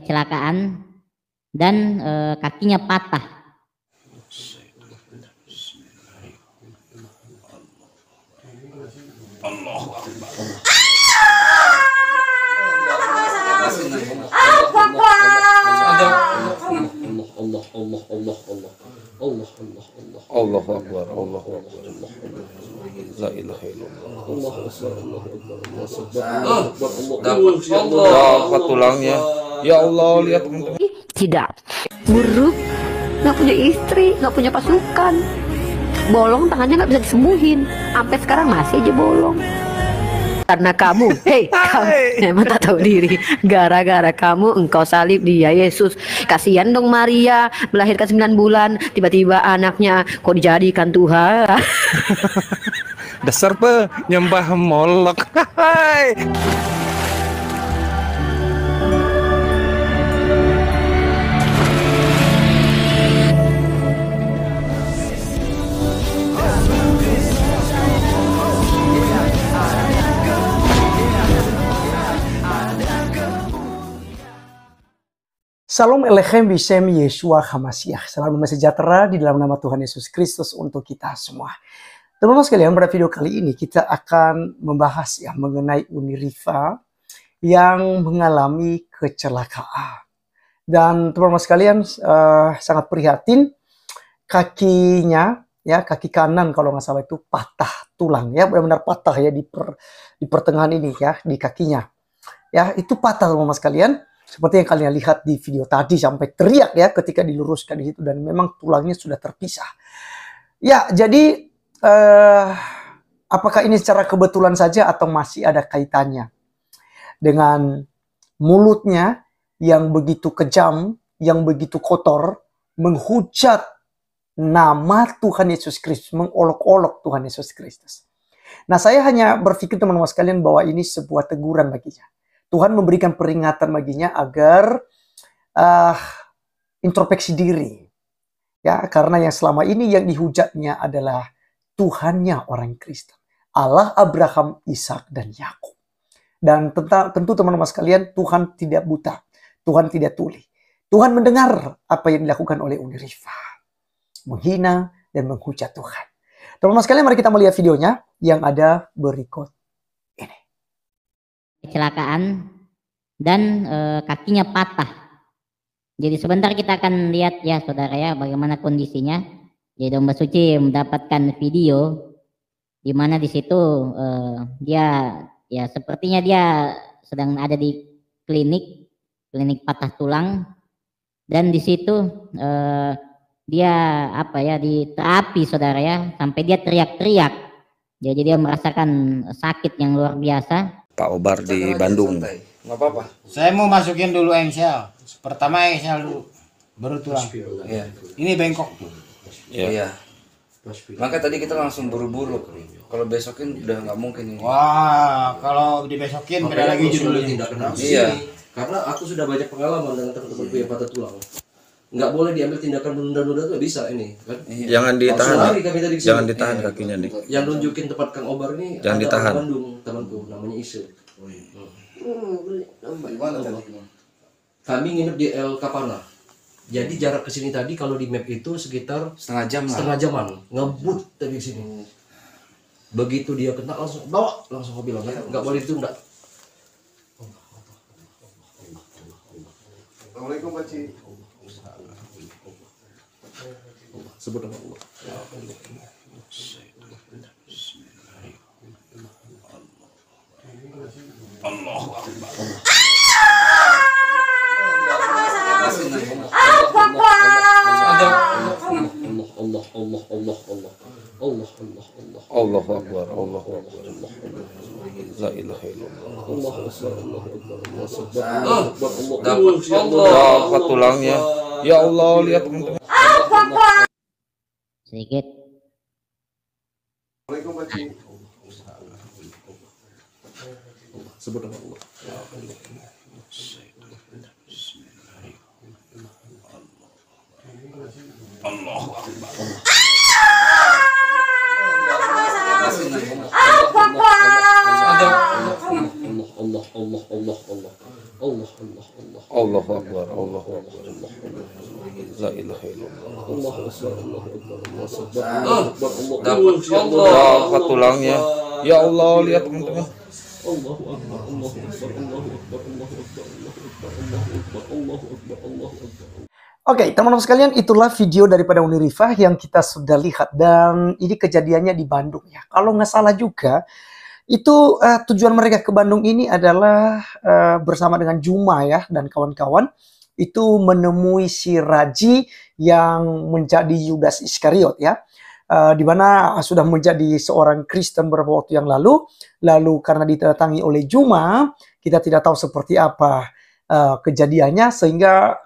kecelakaan dan kakinya patah. Allah Akbar. Allah Akbar. Allah Akbar. La ilaha illallah. Allah Akbar. Tulangnya. Ya Allah, lihat teman-teman. Tidak, buruk, nggak punya istri, nggak punya pasukan, bolong tangannya nggak bisa disembuhin, sampai sekarang masih aja bolong. Karena kamu, kamu emang tak tahu diri. Gara-gara kamu engkau salib dia Yesus. Kasihan dong Maria, melahirkan 9 bulan, tiba-tiba anaknya kok dijadikan Tuhan. Dasar penyembah Molok. Salam Elechem Bishem Yeshua Hamasiah. Salam damai sejahtera di dalam nama Tuhan Yesus Kristus untuk kita semua. Teman-teman sekalian, pada video kali ini kita akan membahas mengenai Uni Rifa yang mengalami kecelakaan. Dan teman-teman sekalian sangat prihatin, kakinya kaki kanan kalau nggak salah itu patah tulang benar-benar patah di pertengahan ini di kakinya. Itu patah teman-teman sekalian. Seperti yang kalian lihat di video tadi sampai teriak ketika diluruskan di situ dan memang tulangnya sudah terpisah. Jadi apakah ini secara kebetulan saja atau masih ada kaitannya dengan mulutnya yang begitu kejam, yang begitu kotor, menghujat nama Tuhan Yesus Kristus, mengolok-olok Tuhan Yesus Kristus. Nah, saya hanya berpikir teman-teman sekalian bahwa ini sebuah teguran baginya. Tuhan memberikan peringatan baginya agar introspeksi diri. Karena yang selama ini yang dihujatnya adalah Tuhannya orang Kristen. Allah Abraham, Ishak dan Yakub. Dan tentu teman-teman sekalian, Tuhan tidak buta. Tuhan tidak tuli. Tuhan mendengar apa yang dilakukan oleh Uni Rifa. Menghina dan menghujat Tuhan. Teman-teman sekalian, mari kita melihat videonya yang ada berikut. Kecelakaan dan kakinya patah. Jadi sebentar kita akan lihat saudara bagaimana kondisinya. Jadi Domba Suci mendapatkan video di mana di situ dia sepertinya dia sedang ada di klinik patah tulang dan di situ dia di terapi saudara sampai dia teriak-teriak. Jadi dia merasakan sakit yang luar biasa. Pak Obar di Bandung. Nggak apa-apa. Saya mau masukin dulu engsel. Pertama engsel dulu, baru tulang. Iya. Ini bengkok. Iya. Maka tadi kita langsung buru-buru. Kalau besokin udah nggak mungkin ini. Wah, kalau dibesokin beda lagi judulnya. Iya. Karena aku sudah banyak pengalaman dengan teman-temanku yang patah tulang. Nggak boleh diambil tindakan menunda-nunda tuh bisa ini kan. Jangan ditahan. Jangan ditahan kakinya nih. Yang nunjukin tempat Kang Obar ini jangan ditahan. Bandung temanku namanya Isu. Kami nginep di El Capana. Jadi jarak ke sini tadi kalau di map itu sekitar setengah jaman ngebut dari sini. Begitu dia kena langsung bawa langsung ke bilang nggak boleh ditunda. Assalamualaikum Pak Ci. Sebut nama Allah. Allah Akbar. Allah Akbar. Allah Akbar. La ilaha illallah. Allah Akbar. Tulangnya. Ya Allah, lihat teman-teman. Sedikit. Assalamualaikum Pak Ci. Sebut nama Allah. Allah Akbar. Allah Allahu Akbar, Allahu Akbar. La ilaha illallah. Dapat Dapat tulangnya. Ya Allah, lihat teman-teman. Oke, teman-teman sekalian, itulah video daripada Unirifah yang kita sudah lihat. Dan ini kejadiannya di Bandung ya. Kalau nggak salah juga, itu tujuan mereka ke Bandung ini adalah bersama dengan Juma ya dan kawan-kawan. Itu menemui si Raji yang menjadi Yudas Iskariot ya. Di mana sudah menjadi seorang Kristen beberapa waktu yang lalu. Lalu karena didatangi oleh Juma, kita tidak tahu seperti apa kejadiannya sehingga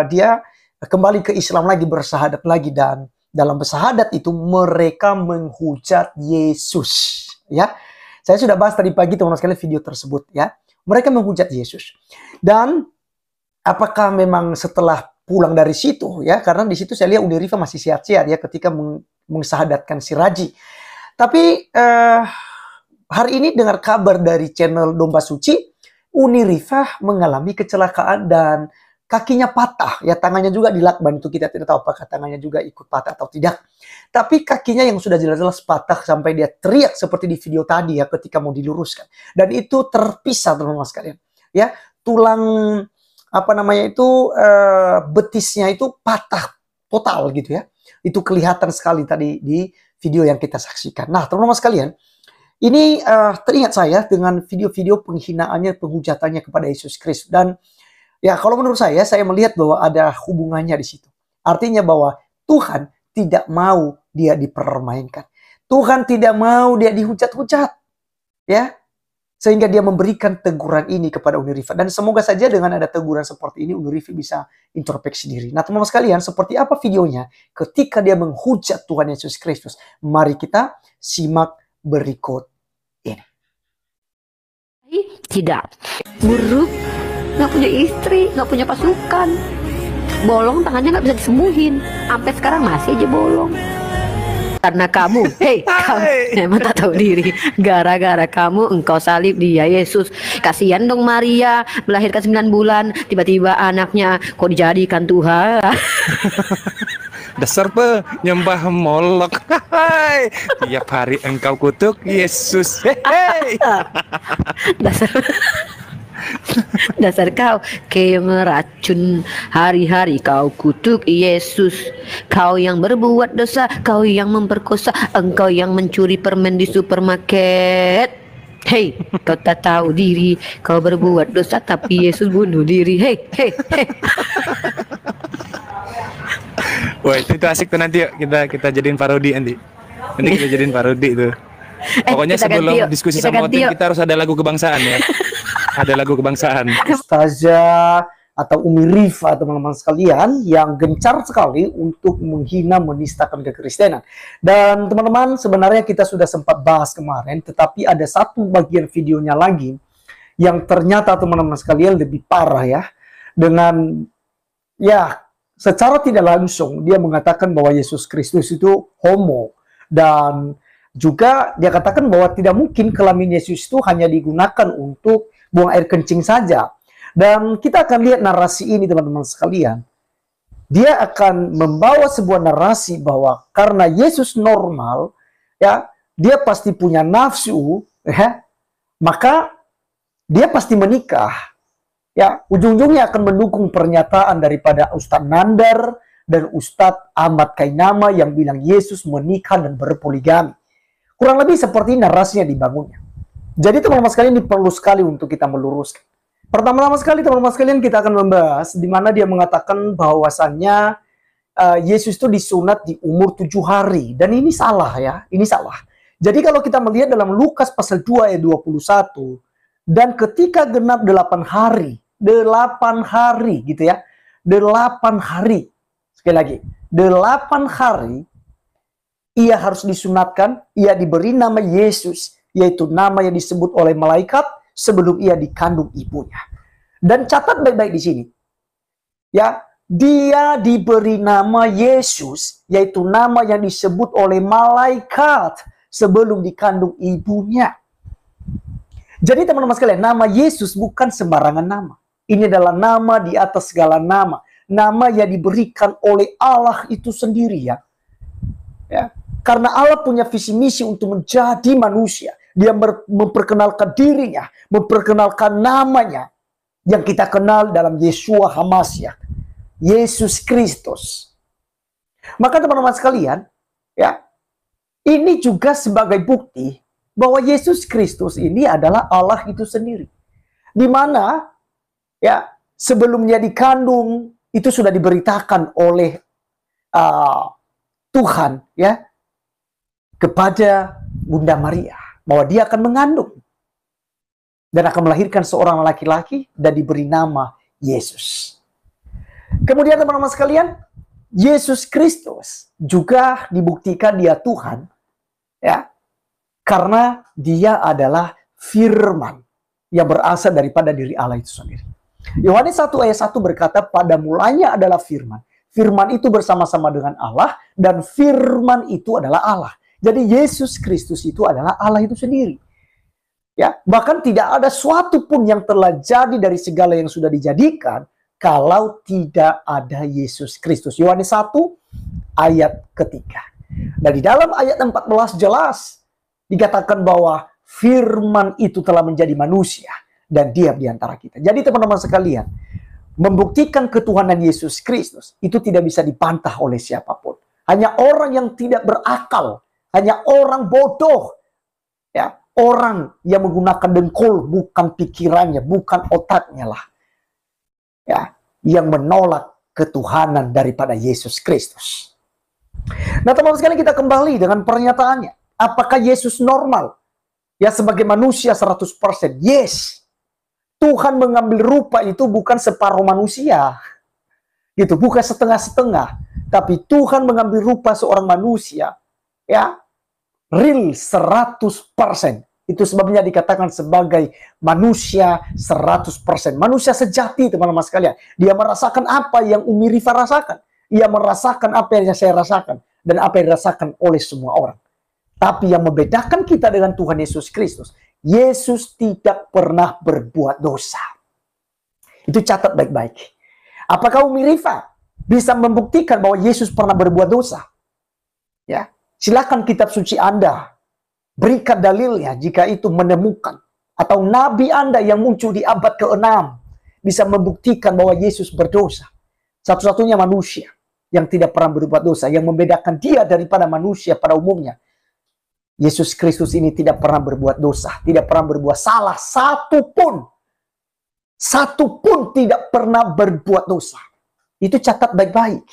dia kembali ke Islam lagi, bersahadat lagi, dan dalam bersahadat itu mereka menghujat Yesus ya. Saya sudah bahas tadi pagi teman-teman sekalian video tersebut ya. Mereka menghujat Yesus. Dan apakah memang setelah pulang dari situ ya, karena di situ saya lihat Unirifah masih sehat-sehat ya ketika mengsahadatkan si Raji. Tapi hari ini dengar kabar dari channel Domba Suci, Unirifah mengalami kecelakaan dan kakinya patah ya, tangannya juga dilakban. Itu kita tidak tahu apakah tangannya juga ikut patah atau tidak. Tapi kakinya yang sudah jelas-jelas patah sampai dia teriak seperti di video tadi ya ketika mau diluruskan. Dan itu terpisah teman-teman sekalian ya, tulang apa namanya itu betisnya itu patah total gitu ya. Itu kelihatan sekali tadi di video yang kita saksikan. Nah teman-teman sekalian, ini teringat saya dengan video-video penghinaannya, penghujatannya kepada Yesus Kristus. Dan ya kalau menurut saya melihat bahwa ada hubungannya di situ. Artinya bahwa Tuhan tidak mau dia dipermainkan. Tuhan tidak mau dia dihujat-hujat. Ya. Sehingga dia memberikan teguran ini kepada Unirifah. Dan semoga saja dengan ada teguran seperti ini, Unirifah bisa introspeksi diri. Nah teman-teman sekalian, seperti apa videonya ketika dia menghujat Tuhan Yesus Kristus? Mari kita simak berikut ini. Tidak. Buruk. Nggak punya istri, nggak punya pasukan. Bolong tangannya nggak bisa disembuhin. Sampai sekarang masih aja bolong. Karena kamu, kamu emang tak tahu diri. Gara-gara kamu engkau salib dia Yesus. Kasihan dong Maria, melahirkan 9 bulan, tiba-tiba anaknya kok dijadikan Tuhan. Dasar penyembah Molok. Tiap hari engkau kutuk Yesus. Dasar kau yang meracun, hari-hari kau kutuk Yesus. Kau yang berbuat dosa, kau yang memperkosa, engkau yang mencuri permen di supermarket. Hei, kau tak tahu diri, kau berbuat dosa tapi Yesus bunuh diri. Hei. Wah itu asik tuh, nanti yuk kita jadiin parodi nanti. Nanti kita jadiin parodi tuh. Pokoknya sebelum diskusi sama Otin kita harus ada lagu kebangsaan ya. Ada lagu kebangsaan. Ustazah atau Unirifah teman-teman sekalian yang gencar sekali untuk menghina, menistakan kekristenan. Dan teman-teman sebenarnya kita sudah sempat bahas kemarin, tetapi ada satu bagian videonya lagi yang ternyata teman-teman sekalian lebih parah ya. Dengan ya secara tidak langsung dia mengatakan bahwa Yesus Kristus itu homo. Dan juga dia katakan bahwa tidak mungkin kelamin Yesus itu hanya digunakan untuk buang air kencing saja. Dan kita akan lihat narasi ini teman-teman sekalian. Dia akan membawa sebuah narasi bahwa karena Yesus normal, ya, dia pasti punya nafsu, ya, maka dia pasti menikah. Ya, ujung-ujungnya akan mendukung pernyataan daripada Ustadz Nandar dan Ustadz Ahmad Kainama yang bilang Yesus menikah dan berpoligami. Kurang lebih seperti narasinya dibangunnya. Jadi teman-teman sekalian ini perlu sekali untuk kita meluruskan. Pertama-tama sekali teman-teman sekalian kita akan membahas di mana dia mengatakan bahwasannya Yesus itu disunat di umur 7 hari. Dan ini salah ya, ini salah. Jadi kalau kita melihat dalam Lukas pasal 2 ayat 21, dan ketika genap 8 hari gitu ya, 8 hari, sekali lagi, 8 hari, ia harus disunatkan, ia diberi nama Yesus, yaitu nama yang disebut oleh malaikat sebelum ia dikandung ibunya. Dan catat baik-baik di sini. Ya, dia diberi nama Yesus, yaitu nama yang disebut oleh malaikat sebelum dikandung ibunya. Jadi teman-teman sekalian, nama Yesus bukan sembarangan nama. Ini adalah nama di atas segala nama. Nama yang diberikan oleh Allah itu sendiri ya. Karena Allah punya visi misi untuk menjadi manusia. Dia memperkenalkan dirinya, memperkenalkan namanya yang kita kenal dalam Yeshua HaMashiach, Yesus Kristus. Maka teman-teman sekalian, ya, ini juga sebagai bukti bahwa Yesus Kristus ini adalah Allah itu sendiri. Di mana ya sebelumnya dikandung itu sudah diberitakan oleh Tuhan ya kepada Bunda Maria bahwa dia akan mengandung dan akan melahirkan seorang laki-laki dan diberi nama Yesus. Kemudian teman-teman sekalian, Yesus Kristus juga dibuktikan dia Tuhan ya karena dia adalah firman yang berasal daripada diri Allah itu sendiri. Yohanes 1 ayat 1 berkata, pada mulanya adalah firman. Firman itu bersama-sama dengan Allah dan firman itu adalah Allah. Jadi Yesus Kristus itu adalah Allah itu sendiri. Ya, bahkan tidak ada suatu pun yang telah jadi dari segala yang sudah dijadikan kalau tidak ada Yesus Kristus. Yohanes 1 ayat ketiga. Dan di dalam ayat 14 jelas dikatakan bahwa firman itu telah menjadi manusia dan diam di antara kita. Jadi teman-teman sekalian, membuktikan ketuhanan Yesus Kristus itu tidak bisa dibantah oleh siapapun. Hanya orang yang tidak berakal, hanya orang bodoh, ya, orang yang menggunakan dengkul, bukan pikirannya, bukan otaknya lah, ya, yang menolak ketuhanan daripada Yesus Kristus. Nah teman-teman sekalian, kita kembali dengan pernyataannya. Apakah Yesus normal? Ya sebagai manusia 100%. Yes. Tuhan mengambil rupa itu bukan separuh manusia. Gitu, bukan setengah-setengah. Tapi Tuhan mengambil rupa seorang manusia. Ya, real 100%. Itu sebabnya dikatakan sebagai manusia 100%. Manusia sejati teman-teman sekalian. Dia merasakan apa yang Umi Rifa rasakan. Ia merasakan apa yang saya rasakan. Dan apa yang dirasakan oleh semua orang. Tapi yang membedakan kita dengan Tuhan Yesus Kristus, Yesus tidak pernah berbuat dosa. Itu catat baik-baik. Apakah Umi Rifa bisa membuktikan bahwa Yesus pernah berbuat dosa? Ya, silakan kitab suci Anda berikan dalilnya jika itu menemukan. Atau nabi Anda yang muncul di abad ke-6 bisa membuktikan bahwa Yesus berdosa. Satu-satunya manusia yang tidak pernah berbuat dosa, yang membedakan dia daripada manusia pada umumnya. Yesus Kristus ini tidak pernah berbuat dosa, tidak pernah berbuat salah satupun tidak pernah berbuat dosa. Itu catat baik-baik.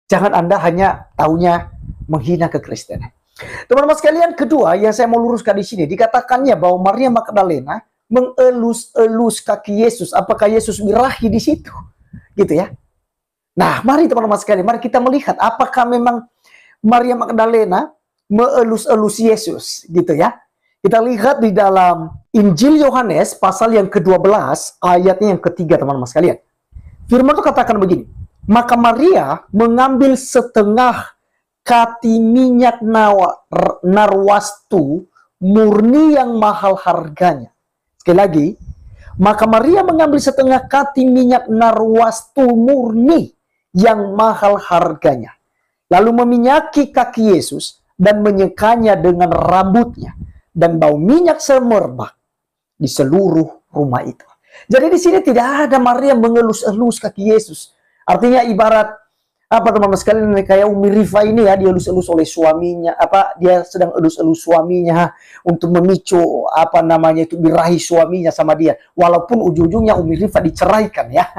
Jangan Anda hanya taunya menghina kekristenan. Teman-teman sekalian, kedua yang saya mau luruskan di sini, dikatakannya bahwa Maria Magdalena mengelus-elus kaki Yesus. Apakah Yesus birahi di situ? Gitu ya. Nah, mari teman-teman sekalian, mari kita melihat apakah memang Maria Magdalena mengelus-elus Yesus, gitu ya. Kita lihat di dalam Injil Yohanes pasal yang ke-12 ayatnya yang ketiga teman-teman sekalian. Firman itu katakan begini, maka Maria mengambil setengah kati minyak narwastu murni yang mahal harganya. Sekali lagi, maka Maria mengambil setengah kati minyak narwastu murni yang mahal harganya. Lalu meminyaki kaki Yesus dan menyekanya dengan rambutnya, dan bau minyak semerbak di seluruh rumah itu. Jadi di sini tidak ada Maria mengelus-elus kaki Yesus. Artinya ibarat apa teman-teman sekalian, kayak Umi Rifa ini ya, dia elus-elus oleh suaminya, dia sedang elus-elus suaminya untuk memicu itu birahi suaminya sama dia. Walaupun ujung-ujungnya Umi Rifa diceraikan ya.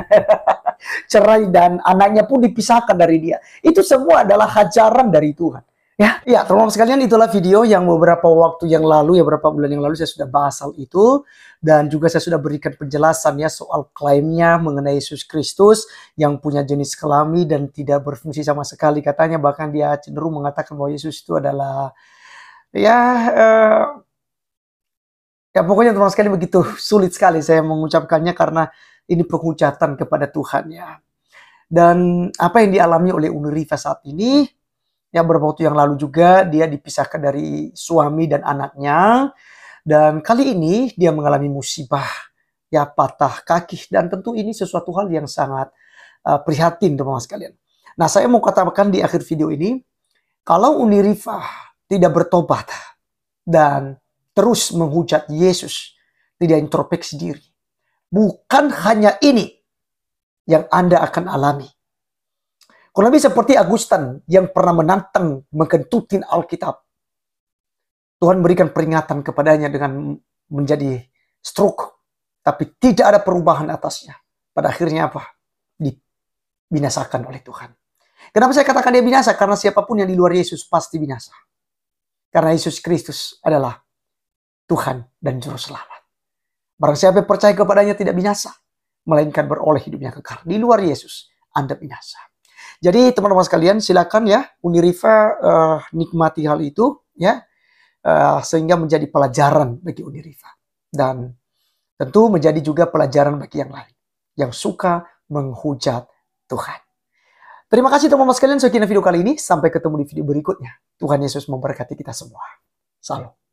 Cerai dan anaknya pun dipisahkan dari dia. Itu semua adalah hajaran dari Tuhan. Ya, teman-teman sekalian, itulah video yang beberapa waktu yang lalu, beberapa bulan yang lalu saya sudah bahas hal itu. Dan juga saya sudah berikan penjelasan ya soal klaimnya mengenai Yesus Kristus yang punya jenis kelamin dan tidak berfungsi sama sekali. Katanya bahkan dia cenderung mengatakan bahwa Yesus itu adalah pokoknya teman-teman sekalian begitu sulit sekali saya mengucapkannya karena ini penghujatan kepada Tuhan ya. Dan apa yang dialami oleh Umi Rifa saat ini, ya beberapa waktu yang lalu juga dia dipisahkan dari suami dan anaknya. Dan kali ini dia mengalami musibah ya patah kaki, dan tentu ini sesuatu hal yang sangat prihatin teman-teman sekalian. Nah, saya mau katakan di akhir video ini, kalau Uni Rifa tidak bertobat dan terus menghujat Yesus, tidak introspeksi diri, bukan hanya ini yang Anda akan alami. Kurang lebih seperti Agustan yang pernah menantang mengkentutin Alkitab. Tuhan berikan peringatan kepadanya dengan menjadi stroke, tapi tidak ada perubahan atasnya. Pada akhirnya apa? Dibinasakan oleh Tuhan. Kenapa saya katakan dia binasa? Karena siapapun yang di luar Yesus pasti binasa. Karena Yesus Kristus adalah Tuhan dan Juru Selamat. Barang siapa yang percaya kepadanya tidak binasa, melainkan beroleh hidupnya kekal. Di luar Yesus, Anda binasa. Jadi teman-teman sekalian, silakan ya Uni Rifa nikmati hal itu ya, sehingga menjadi pelajaran bagi Uni Rifa, dan tentu menjadi juga pelajaran bagi yang lain yang suka menghujat Tuhan. Terima kasih teman-teman sekalian, sekian video kali ini. Sampai ketemu di video berikutnya. Tuhan Yesus memberkati kita semua. Salam.